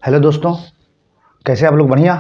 Hello दोस्तों, कैसे आप लोग? बढ़िया।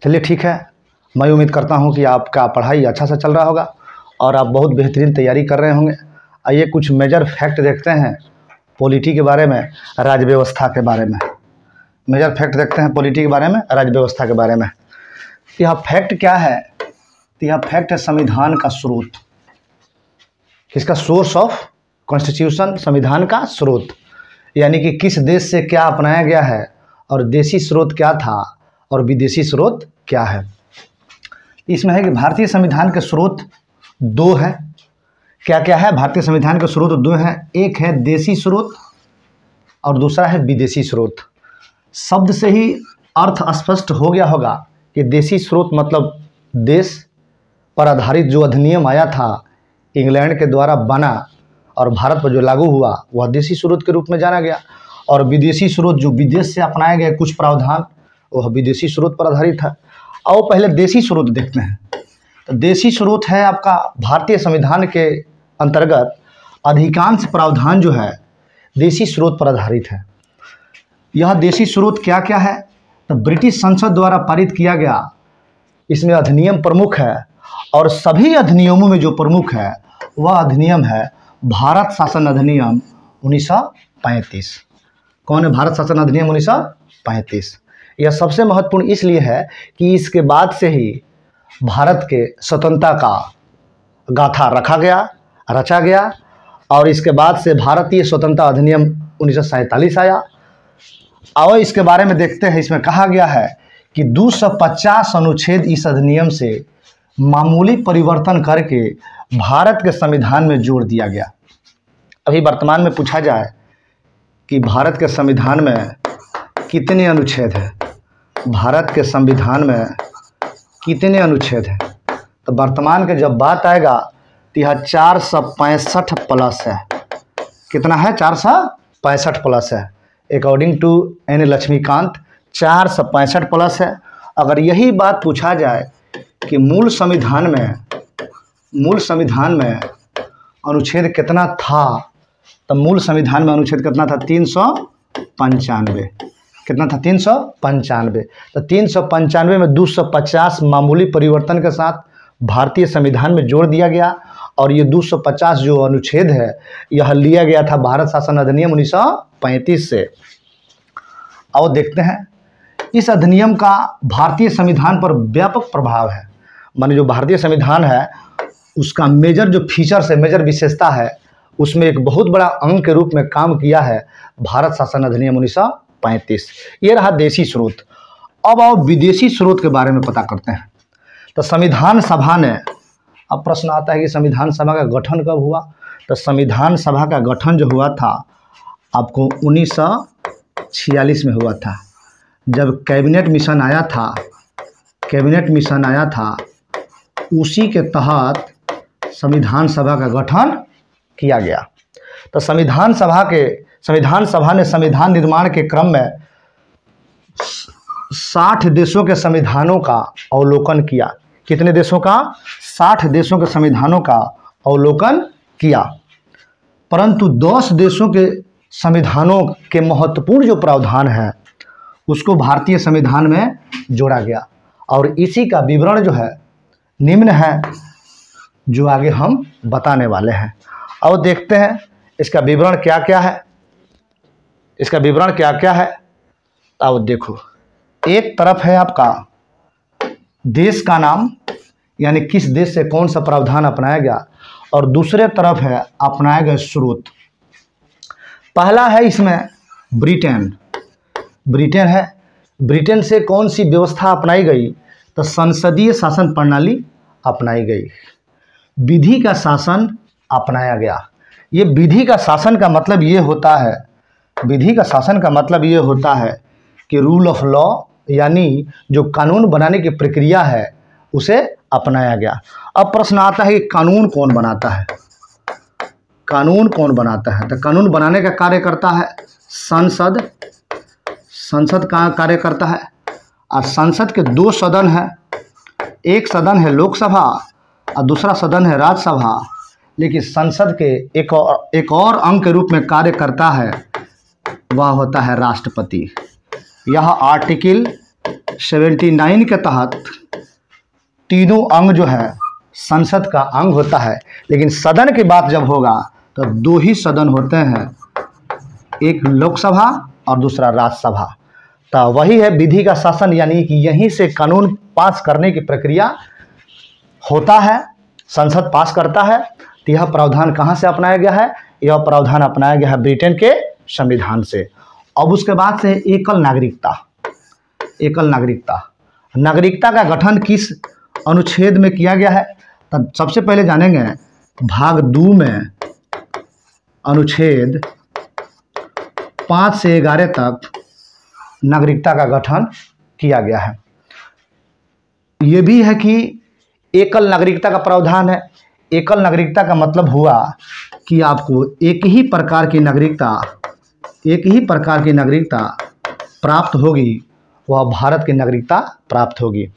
चलिए ठीक है। मैं उम्मीद करता हूं कि आपका पढ़ाई अच्छा से चल रहा होगा और आप बहुत बेहतरीन तैयारी कर रहे होंगे। आइए कुछ मेजर फैक्ट देखते हैं पॉलिटी के बारे में, राज्य व्यवस्था के बारे में। मेजर फैक्ट देखते हैं पॉलिटी के बारे में, राज्य व्यवस्था के बारे में। यह फैक्ट क्या है? तो यह फैक्ट है संविधान का स्रोत। किसका? सोर्स ऑफ कॉन्स्टिट्यूशन, संविधान का स्रोत। यानी कि किस देश से क्या अपनाया गया है और देशी स्रोत क्या था और विदेशी स्रोत क्या है। इसमें है कि भारतीय संविधान के स्रोत दो हैं। क्या क्या है? भारतीय संविधान के स्रोत दो हैं। एक है देशी स्रोत और दूसरा है विदेशी स्रोत। शब्द से ही अर्थ स्पष्ट हो गया होगा कि देशी स्रोत मतलब देश पर आधारित जो अधिनियम आया था, इंग्लैंड के द्वारा बना और भारत पर जो लागू हुआ, वह देशी स्रोत के रूप में जाना गया। और विदेशी स्रोत जो विदेश से अपनाए गए कुछ प्रावधान, वह विदेशी स्रोत पर आधारित है। आओ पहले देशी स्रोत देखते हैं। तो देशी स्रोत है आपका भारतीय संविधान के अंतर्गत अधिकांश प्रावधान जो है देशी स्रोत पर आधारित है। यह देशी स्रोत क्या क्या है? तो ब्रिटिश संसद द्वारा पारित किया गया, इसमें अधिनियम प्रमुख है और सभी अधिनियमों में जो प्रमुख है वह अधिनियम है भारत शासन अधिनियम 1935। कौन है भारत शासन अधिनियम 1935? यह सबसे महत्वपूर्ण इसलिए है कि इसके बाद से ही भारत के स्वतंत्रता का गाथा रचा गया और इसके बाद से भारतीय स्वतंत्रता अधिनियम 1947 आया। आओ इसके बारे में देखते हैं। इसमें कहा गया है कि 250 अनुच्छेद इस अधिनियम से मामूली परिवर्तन करके भारत के संविधान में जोड़ दिया गया। अभी वर्तमान में पूछा जाए कि भारत के संविधान में कितने अनुच्छेद हैं, भारत के संविधान में कितने अनुच्छेद हैं, तो वर्तमान के जब बात आएगा तो यह 465 प्लस है। कितना है? 465 प्लस है। According to N Laxmikanth 465 plus है। अगर यही बात पूछा जाए कि मूल संविधान में अनुच्छेद कितना था, तो मूल संविधान में अनुच्छेद कितना था? 395। कितना था? 395। तो 395 में 250 मामूली परिवर्तन के साथ भारतीय संविधान में जोड़ दिया गया और ये 250 जो अनुच्छेद है यह लिया गया था भारत शासन अधिनियम 1935 से। आओ देखते हैं। इस अधिनियम का भारतीय संविधान पर व्यापक प्रभाव है। माने जो भारतीय संविधान है उसका मेजर जो फीचर्स है, मेजर विशेषता है, उसमें एक बहुत बड़ा अंग के रूप में काम किया है भारत शासन अधिनियम 1935। ये रहा देशी स्रोत। अब आओ विदेशी स्रोत के बारे में पता करते हैं। तो संविधान सभा ने, अब प्रश्न आता है कि संविधान सभा का गठन कब हुआ? तो संविधान सभा का गठन जो हुआ था आपको 1946 में हुआ था, जब कैबिनेट मिशन आया था उसी के तहत संविधान सभा का गठन किया गया। तो संविधान सभा ने संविधान निर्माण के क्रम में 60 देशों के संविधानों का अवलोकन किया। कितने देशों का? 60 देशों के संविधानों का अवलोकन किया। परंतु 10 देशों के संविधानों के महत्वपूर्ण जो प्रावधान है उसको भारतीय संविधान में जोड़ा गया और इसी का विवरण जो है निम्न है, जो आगे हम बताने वाले हैं। और देखते हैं इसका विवरण क्या क्या है। अब देखो, एक तरफ है आपका देश का नाम, यानी किस देश से कौन सा प्रावधान अपनाया गया, और दूसरे तरफ है अपनाए गए स्रोत। पहला है इसमें ब्रिटेन है। ब्रिटेन से कौन सी व्यवस्था अपनाई गई? तो संसदीय शासन प्रणाली अपनाई गई, विधि का शासन अपनाया गया। ये विधि का शासन का मतलब ये होता है कि रूल ऑफ लॉ, यानी जो कानून बनाने की प्रक्रिया है उसे अपनाया गया। अब प्रश्न आता है कि कानून कौन बनाता है? तो कानून बनाने का कार्य करता है संसद का कार्य करता है। और संसद के 2 सदन हैं, एक सदन है लोकसभा और दूसरा सदन है राज्यसभा। लेकिन संसद के एक और अंग के रूप में कार्य करता है वह होता है राष्ट्रपति। यह आर्टिकल 79 के तहत तीनों अंग जो है संसद का अंग होता है, लेकिन सदन की बात जब होगा तो दो ही सदन होते हैं, एक लोकसभा और दूसरा राज्यसभा। तो वही है विधि का शासन, यानी कि यहीं से कानून पास करने की प्रक्रिया होता है, संसद पास करता है। तो यह प्रावधान कहाँ से अपनाया गया है? यह प्रावधान अपनाया गया है ब्रिटेन के संविधान से। अब उसके बाद से एकल नागरिकता। एकल नागरिकता, नागरिकता का गठन किस अनुच्छेद में किया गया है? तब सबसे पहले जानेंगे भाग 2 में अनुच्छेद 5 से 11 तक नागरिकता का गठन किया गया है। ये भी है कि एकल नागरिकता का प्रावधान है। एकल नागरिकता का मतलब हुआ कि आपको एक ही प्रकार की नागरिकता प्राप्त होगी, वह भारत की नागरिकता प्राप्त होगी।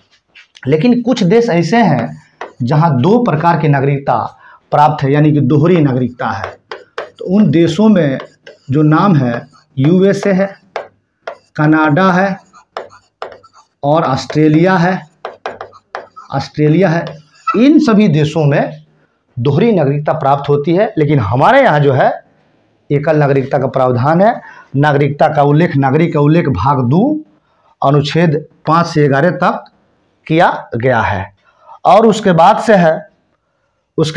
लेकिन कुछ देश ऐसे हैं जहां 2 प्रकार की नागरिकता प्राप्त है, यानी कि दोहरी नागरिकता है। तो उन देशों में जो नाम है USA है, कनाडा है और ऑस्ट्रेलिया है। इन सभी देशों में दोहरी नागरिकता प्राप्त होती है, लेकिन हमारे यहाँ जो है एकल नागरिकता का प्रावधान है। नागरिक का उल्लेख भाग 2 अनुच्छेद 5 से 11 तक किया गया है। और उसके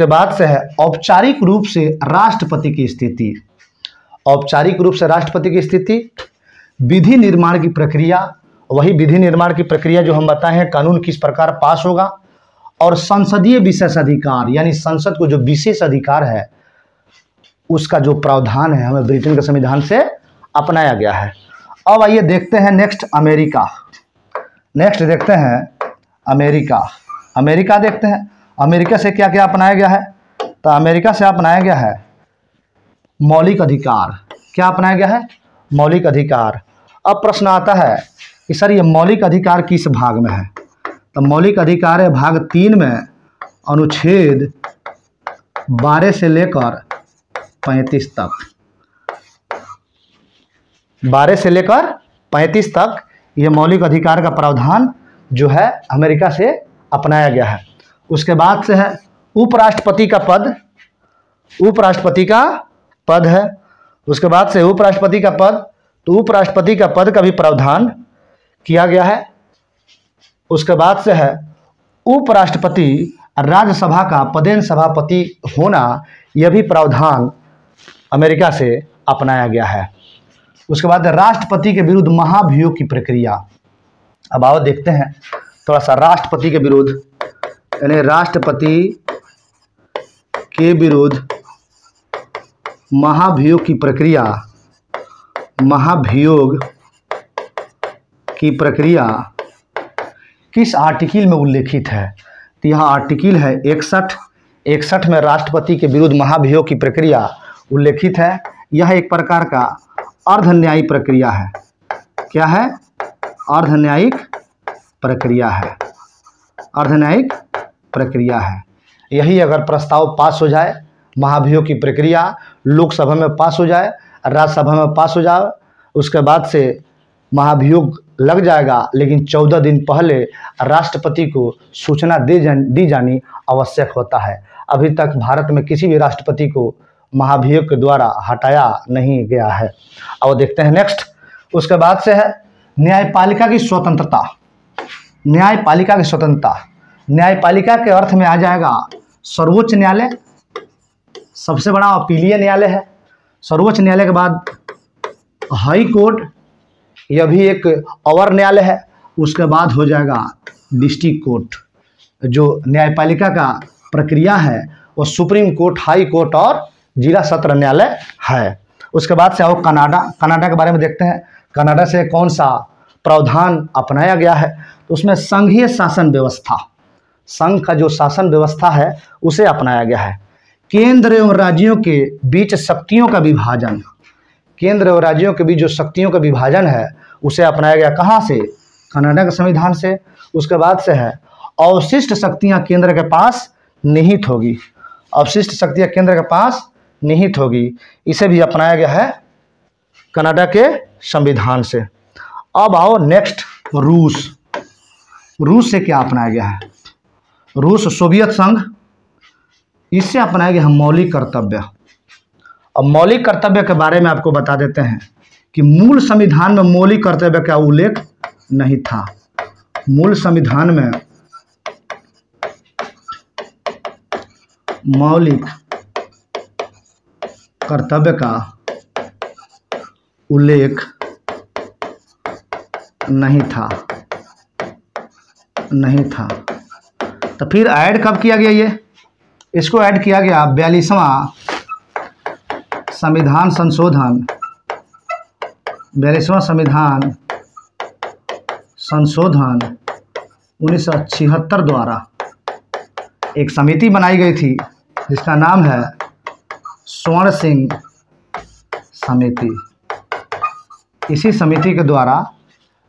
बाद से है औपचारिक रूप से राष्ट्रपति की स्थिति। औपचारिक रूप से राष्ट्रपति की स्थिति, विधि निर्माण की प्रक्रिया, वही विधि निर्माण की प्रक्रिया जो हम बताए हैं, कानून किस प्रकार पास होगा, और संसदीय विशेष अधिकार, यानी संसद को जो विशेष अधिकार है उसका जो प्रावधान है हमें ब्रिटेन के संविधान से अपनाया गया है। अब आइए देखते हैं नेक्स्ट अमेरिका। देखते हैं अमेरिका देखते हैं अमेरिका से क्या क्या अपनाया गया है। तो अमेरिका से अपनाया गया है मौलिक अधिकार। क्या अपनाया गया है? मौलिक अधिकार। अब प्रश्न आता है कि सर ये मौलिक अधिकार किस भाग में है? तो मौलिक अधिकार है भाग 3 में अनुच्छेद 12 से लेकर 35 तक। 12 से लेकर 35 तक ये मौलिक अधिकार का प्रावधान जो है अमेरिका से अपनाया गया है। उसके बाद से है उपराष्ट्रपति का पद है। उसके बाद से उपराष्ट्रपति का पद, तो उपराष्ट्रपति का पद का भी प्रावधान किया गया है। उसके बाद से है उपराष्ट्रपति राज्यसभा का पदेन सभापति होना, यह भी प्रावधान अमेरिका से अपनाया गया है। उसके बाद राष्ट्रपति के विरुद्ध महाभियोग की प्रक्रिया। अब आओ देखते हैं थोड़ा सा राष्ट्रपति के विरुद्ध, यानी राष्ट्रपति के विरुद्ध महाभियोग की प्रक्रिया किस आर्टिकल में उल्लेखित है? तो यह आर्टिकल है 61 में राष्ट्रपति के विरुद्ध महाभियोग की प्रक्रिया उल्लेखित है। यह एक प्रकार का अर्धन्यायिक प्रक्रिया है। क्या है? अर्धन्यायिक प्रक्रिया है। यही अगर प्रस्ताव पास हो जाए, महाभियोग की प्रक्रिया लोकसभा में पास हो जाए, राज्यसभा में पास हो जाए, उसके बाद से महाभियोग लग जाएगा, लेकिन 14 दिन पहले राष्ट्रपति को सूचना दी जानी आवश्यक होता है। अभी तक भारत में किसी भी राष्ट्रपति को महाभियोग के द्वारा हटाया नहीं गया है। अब देखते हैं नेक्स्ट। उसके बाद से है न्यायपालिका की स्वतंत्रता। न्यायपालिका के अर्थ में आ जाएगा सर्वोच्च न्यायालय, सबसे बड़ा अपीलीय न्यायालय है। सर्वोच्च न्यायालय के बाद हाई कोर्ट, यह भी एक और न्यायालय है। उसके बाद हो जाएगा डिस्ट्रिक्ट कोर्ट। जो न्यायपालिका का प्रक्रिया है वो सुप्रीम कोर्ट, हाई कोर्ट और जिला सत्र न्यायालय है। उसके बाद से आओ कनाडा के बारे में देखते हैं। कनाडा से कौन सा प्रावधान अपनाया गया है? तो उसमें संघीय शासन व्यवस्था, संघ का जो शासन व्यवस्था है उसे अपनाया गया है। केंद्र एवं राज्यों के बीच शक्तियों का विभाजन, केंद्र और राज्यों के बीच जो शक्तियों का विभाजन है उसे अपनाया गया। कहाँ से? कनाडा के संविधान से। उसके बाद से है अवशिष्ट शक्तियाँ केंद्र के पास निहित होगी। अवशिष्ट शक्तियाँ केंद्र के पास निहित होगी, इसे भी अपनाया गया है कनाडा के संविधान से। अब आओ नेक्स्ट, रूस। रूस से क्या अपनाया गया है? रूस सोवियत संघ, इससे अपनाया गया है मौलिक कर्तव्य। अब मौलिक कर्तव्य के बारे में आपको बता देते हैं कि मूल संविधान में मौलिक कर्तव्य का उल्लेख नहीं था। मूल संविधान में मौलिक कर्तव्य का उल्लेख नहीं था। तो फिर ऐड कब किया गया? इसको ऐड किया गया 42वां संविधान संशोधन, 42वां संविधान संशोधन 1976 द्वारा एक समिति बनाई गई थी जिसका नाम है स्वर्ण सिंह समिति। इसी समिति के द्वारा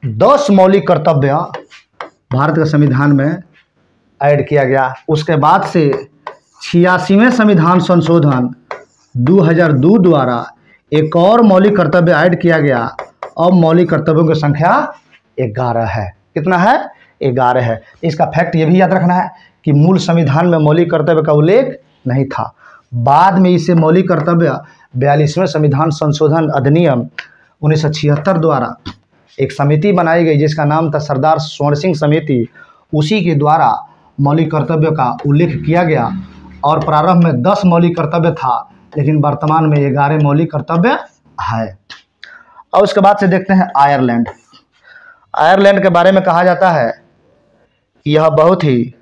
10 मौलिक कर्तव्य भारत के संविधान में ऐड किया गया। उसके बाद से 86वें संविधान संशोधन 2002 द्वारा एक और मौलिक कर्तव्य ऐड किया गया। अब मौलिक कर्तव्यों की संख्या 11 है। कितना है? 11 है। इसका फैक्ट ये भी याद रखना है कि मूल संविधान में मौलिक कर्तव्य का उल्लेख नहीं था। बाद में इसे मौलिक कर्तव्य 42वें संविधान संशोधन अधिनियम 1976 द्वारा एक समिति बनाई गई जिसका नाम था सरदार स्वर्ण सिंह समिति। उसी के द्वारा मौलिक कर्तव्य का उल्लेख किया गया और प्रारंभ में 10 मौलिक कर्तव्य था, लेकिन वर्तमान में 11 मौलिक कर्तव्य है। और उसके बाद से देखते हैं आयरलैंड। आयरलैंड के बारे में कहा जाता है कि यह बहुत ही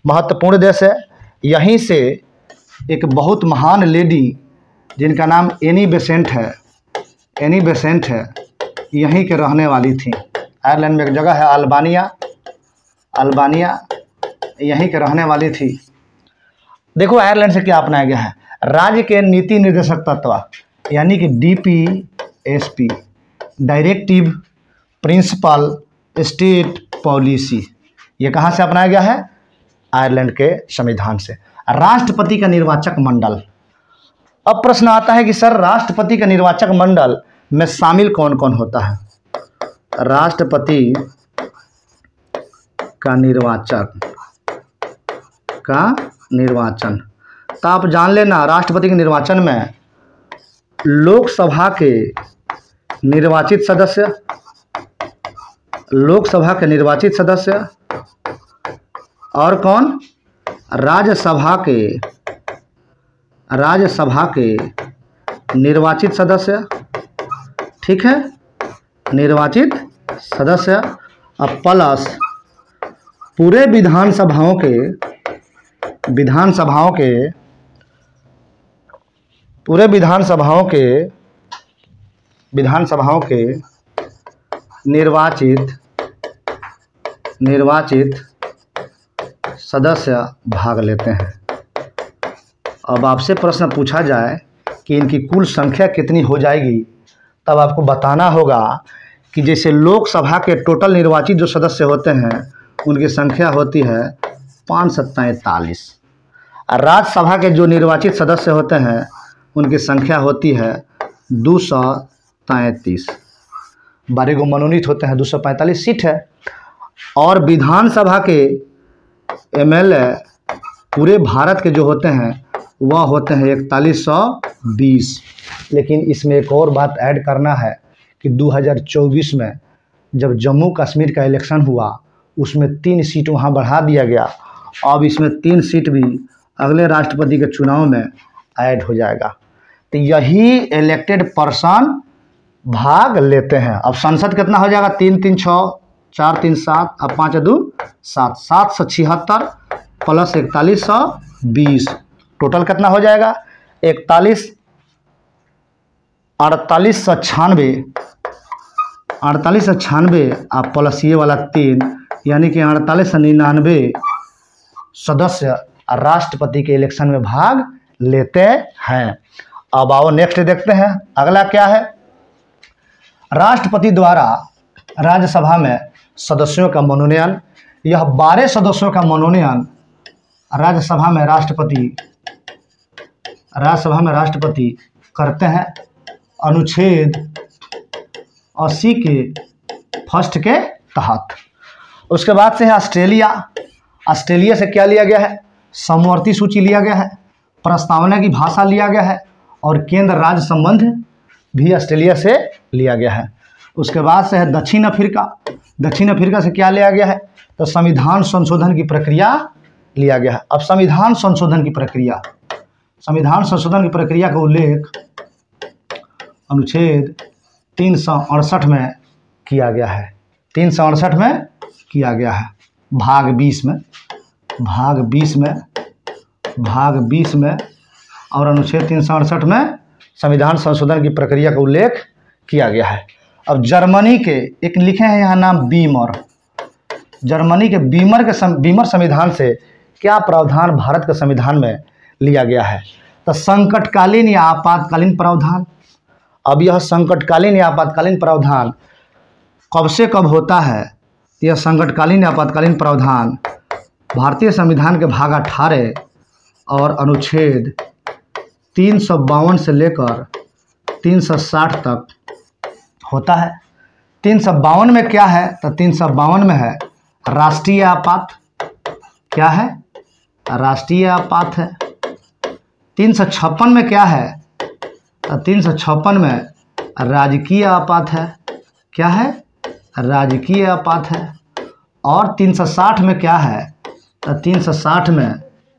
महत्वपूर्ण देश है। यहीं से एक बहुत महान लेडी जिनका नाम एनी बेसेंट है, यहीं के रहने वाली थी। आयरलैंड में एक जगह है अल्बानिया, यहीं के रहने वाली थी। देखो आयरलैंड से क्या अपनाया गया है? राज्य के नीति निर्देशक तत्व यानी कि DPSP, directive principle state policy, ये कहाँ से अपनाया गया है? आयरलैंड के संविधान से। राष्ट्रपति का निर्वाचक मंडल। अब प्रश्न आता है कि सर राष्ट्रपति का निर्वाचक मंडल में शामिल कौन कौन होता है? राष्ट्रपति का निर्वाचन तो आप जान लेना, राष्ट्रपति के निर्वाचन में लोकसभा के निर्वाचित सदस्य और कौन? राज्यसभा के निर्वाचित सदस्य, ठीक है, निर्वाचित सदस्य और प्लस पूरे विधानसभाओं के निर्वाचित सदस्य भाग लेते हैं। अब आपसे प्रश्न पूछा जाए कि इनकी कुल संख्या कितनी हो जाएगी, तब आपको बताना होगा कि जैसे लोकसभा के टोटल निर्वाचित जो सदस्य होते हैं उनकी संख्या होती है 543। राज्यसभा के जो निर्वाचित सदस्य होते हैं उनकी संख्या होती है 233। 12 को मनोनीत होते हैं, 245 सीट है। और विधानसभा के MLA पूरे भारत के जो होते हैं वह होते हैं 4120। लेकिन इसमें एक और बात ऐड करना है कि 2024 में जब जम्मू कश्मीर का इलेक्शन हुआ उसमें 3 सीट वहाँ बढ़ा दिया गया। अब इसमें 3 सीट भी अगले राष्ट्रपति के चुनाव में ऐड हो जाएगा। तो यही इलेक्टेड पर्सन भाग लेते हैं। अब संसद कितना हो जाएगा? 3 3 6 4 3 7 अब 5 2 7 776 प्लस 4120 टोटल कितना हो जाएगा? 4896 आप प्लस ये वाला 3 यानी कि 4899 सदस्य राष्ट्रपति के इलेक्शन में भाग लेते हैं। अब आओ नेक्स्ट देखते हैं, अगला क्या है? राष्ट्रपति द्वारा राज्यसभा में सदस्यों का मनोनयन। यह 12 सदस्यों का मनोनयन राज्यसभा में राष्ट्रपति करते हैं अनुच्छेद 80 के फर्स्ट के तहत। उसके बाद से है ऑस्ट्रेलिया। ऑस्ट्रेलिया से क्या लिया गया है? समवर्ती सूची लिया गया है, प्रस्तावना की भाषा लिया गया है और केंद्र राज्य संबंध भी ऑस्ट्रेलिया से लिया गया है। उसके बाद से है दक्षिण अफ्रीका। दक्षिण अफ्रीका से क्या लिया गया है? तो संविधान संशोधन की प्रक्रिया लिया गया है। अब संविधान संशोधन की प्रक्रिया का उल्लेख अनुच्छेद 368 में किया गया है। 368 में किया गया है, भाग 20 में और अनुच्छेद 368 में संविधान संशोधन की प्रक्रिया का उल्लेख किया गया है। अब जर्मनी के एक लिखे हैं यहाँ नाम बीमर। जर्मनी के बीमर संविधान से क्या प्रावधान भारत के संविधान में लिया गया है? तो संकटकालीन या आपातकालीन प्रावधान। अब यह संकटकालीन या आपातकालीन प्रावधान कब से कब होता है? यह संकटकालीन या आपातकालीन प्रावधान भारतीय संविधान के भाग 18 और अनुच्छेद 352 से लेकर 360 तक होता है। 352 में क्या है? तो 352 में है राष्ट्रीय आपात। क्या है? राष्ट्रीय आपात है। 356 में क्या है? तो 356 में राजकीय आपात है। क्या है? राजकीय आपात है। और 360 में क्या है? तो 360 में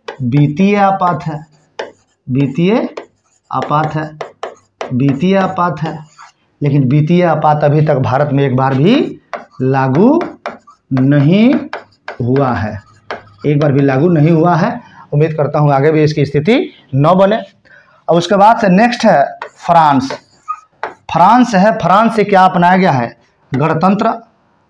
वित्तीय आपात है। वित्तीय आपात है। लेकिन वित्तीय आपात अभी तक भारत में एक बार भी लागू नहीं हुआ है। उम्मीद करता हूँ आगे भी इसकी स्थिति न बने। अब उसके बाद से नेक्स्ट है फ्रांस। फ्रांस से क्या अपनाया गया है? गणतंत्र,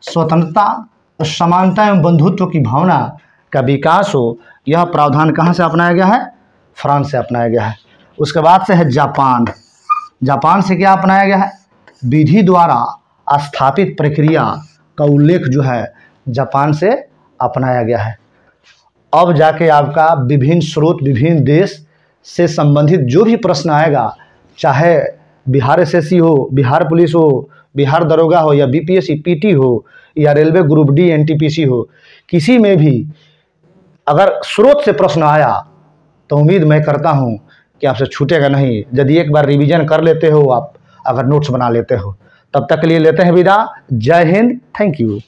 स्वतंत्रता, समानता एवं बंधुत्व की भावना का विकास हो, यह प्रावधान कहाँ से अपनाया गया है? फ्रांस से अपनाया गया है। उसके बाद से है जापान से क्या अपनाया गया है? विधि द्वारा स्थापित प्रक्रिया का उल्लेख जो है जापान से अपनाया गया है। अब जाके आपका विभिन्न स्रोत, विभिन्न देश से संबंधित जो भी प्रश्न आएगा, चाहे बिहार एसएससी हो, बिहार पुलिस हो, बिहार दरोगा हो या बीपीएससी पीटी हो या रेलवे ग्रुप डी एनटीपीसी हो, किसी में भी अगर स्रोत से प्रश्न आया तो उम्मीद मैं करता हूं कि आपसे छूटेगा नहीं, यदि एक बार रिवीजन कर लेते हो आप, अगर नोट्स बना लेते हो। तब तक के लिए लेते हैं विदा। जय हिंद, थैंक यू।